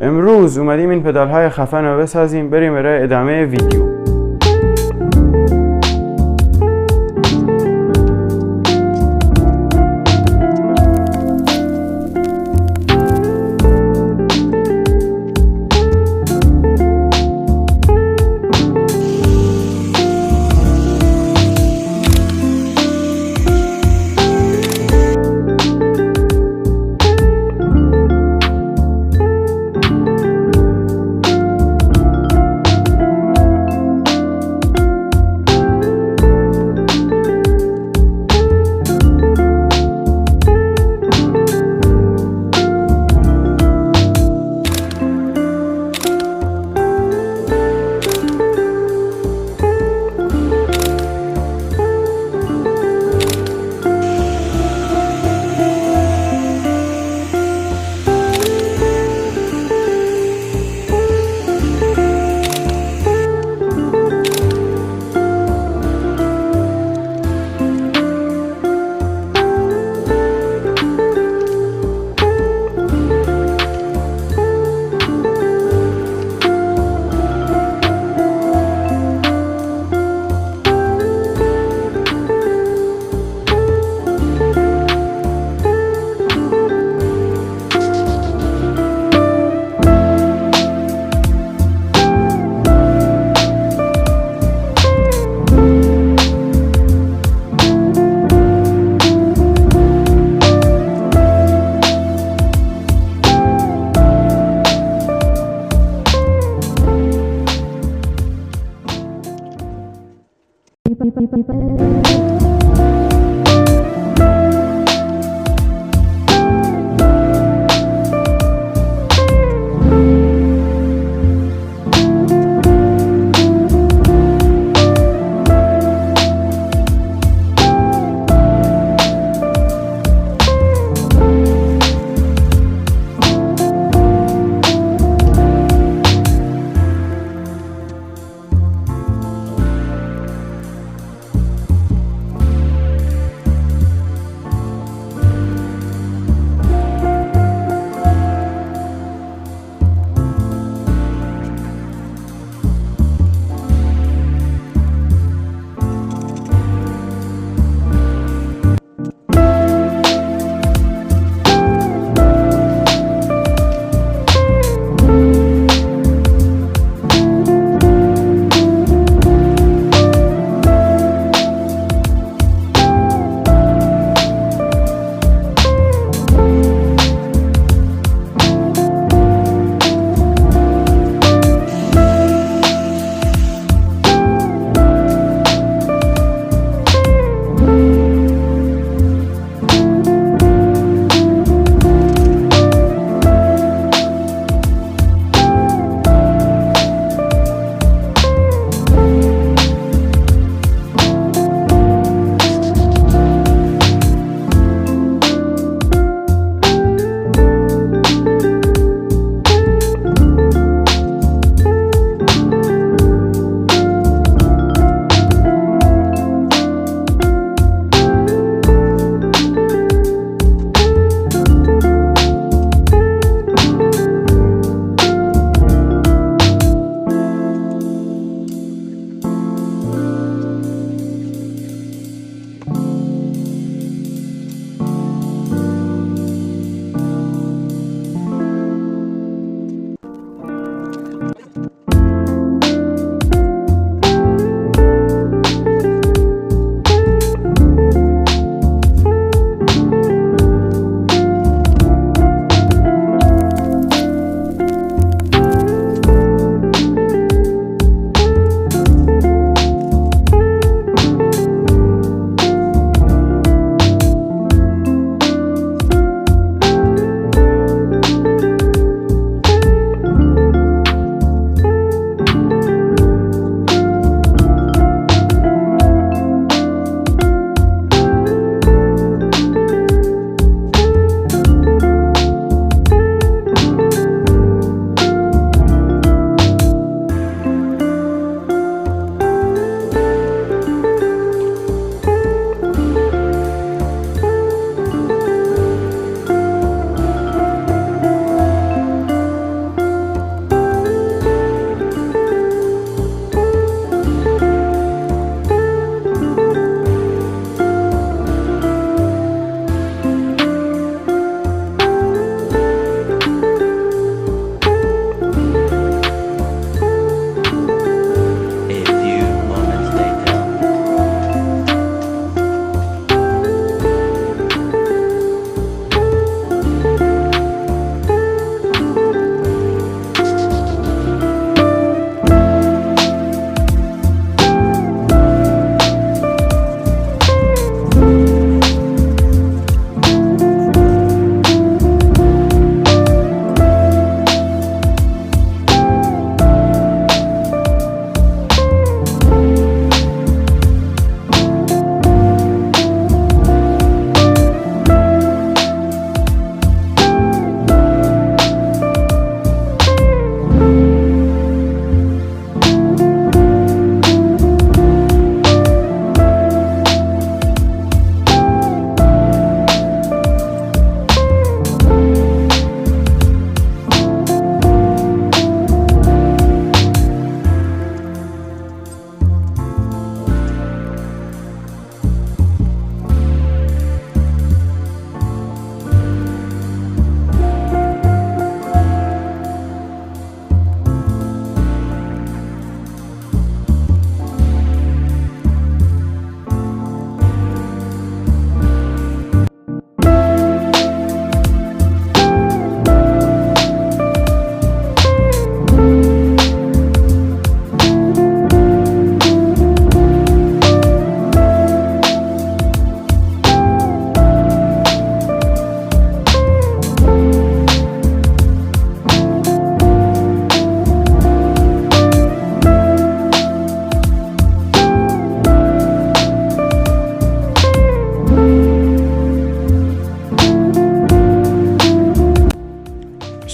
امروز اومدیم این پدال های خفن رو بسازیم. بریم برای ادامه ویدیو.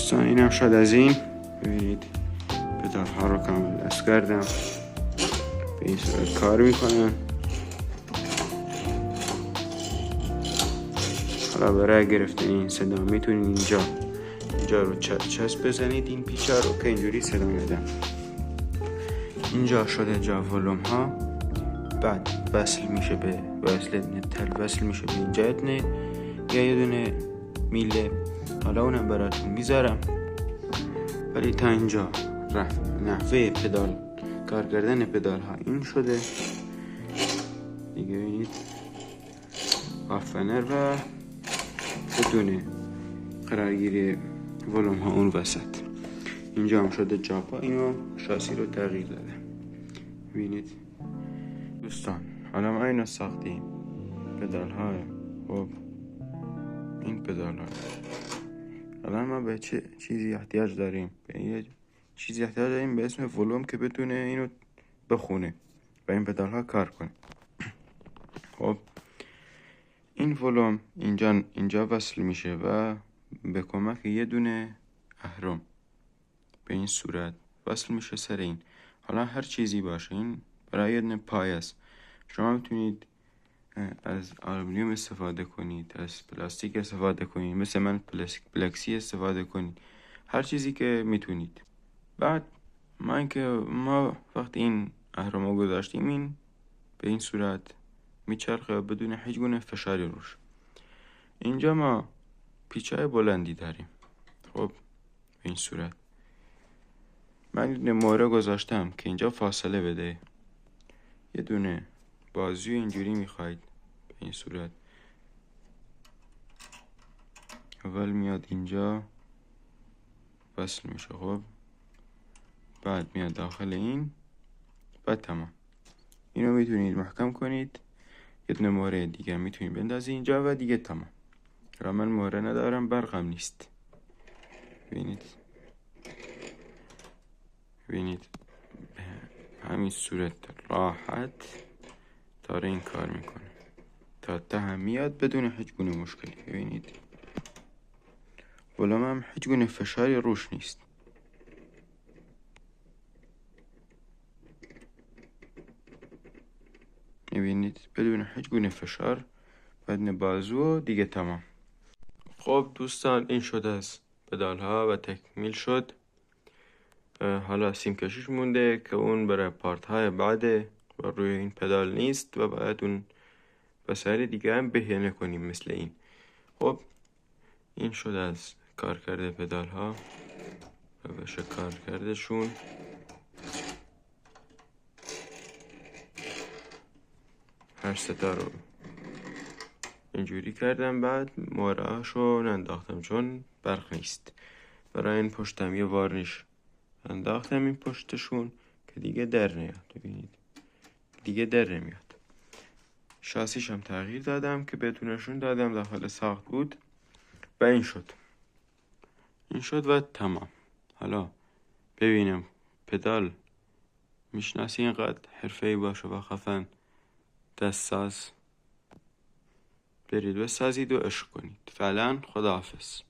دوستان اینم شد از این. ببینید پدال ها رو کامل دست کردم، به این صورت کار میکنن. حالا برای گرفتن این صدا میتونید اینجا رو چسب بزنید این پیچه رو که اینجوری صدا میدم. اینجا شده جا ولوم ها، بعد وصل میشه به وصل میشه به اینجا اتنه یا یه دونه میله. حالا اونم براتون میذارم، ولی تا اینجا نحوه پدال کار کردن پدال ها این شده دیگه. ببینید آفنر و بدون قرارگیری ولوم ها اون وسط. اینجا هم شده جاپا، اینو شاسی رو تغییر داده. ببینید دوستان، حالا ما اینو ساختیم پدال ها. خب این پدال ها حالا ما به چه چیزی احتیاج داریم؟ به یه چیزی احتیاج داریم به اسم ولوم که بتونه اینو بخونه و این پدال ها کار کنه. خب این ولوم اینجا وصل میشه و به کمک یه دونه اهرم به این صورت وصل میشه سر این. حالا هر چیزی باشه، این برای یه دونه پای است. شما میتونید از آلومینیوم استفاده کنید، از پلاستیک استفاده کنید، مثل من پلاکسی استفاده کنید، هر چیزی که میتونید. بعد ما وقتی این اهرم رو گذاشتیم این به این صورت میچرخه بدون هیچ گونه فشاری روش. اینجا ما پیچای بلندی داریم. خب به این صورت من یه دونه مهره گذاشتم که اینجا فاصله بده. یه دونه بازی اینجوری میخواید به این صورت، اول میاد اینجا وصل میشه. خب بعد میاد داخل این، بعد تمام. اینو میتونید محکم کنید، یه دونه مهره دیگه میتونید بندازید اینجا و دیگه تمام. را من مهره ندارم، برقم نیست. ببینید همین صورت راحت داره این کار میکنه تا ته میاد بدون هیچ گونه مشکلی. ببینید ولوم هم هیچ گونه فشاری روش نیست. میبینید بدون هیچ گونه فشار بدن بازو و دیگه تمام. خب دوستان این شده از پدال ها و تکمیل شد. حالا سیم کشیش مونده که اون برای پارت های بعده و روی این پدال نیست و باید اون وسایل دیگه هم بهینه کنیم مثل این. خب این شد از کار کرده پدال ها و بشه کار کردشون. هر ستا رو اینجوری کردم، بعد مهره‌هاشو انداختم چون برق نیست. برای این پشتم یه وارنیش انداختم این پشتشون که دیگه در نیاد. ببینید دیگه در نمیاد. شاسیش هم تغییر دادم که بتونشون دادم داخل ساخت بود و این شد و تمام. حالا ببینم پدال میشناسی اینقدر حرفه‌ای باشه و خفن دست ساز، برید بسازید و عشق کنید. فعلا خداحافظ.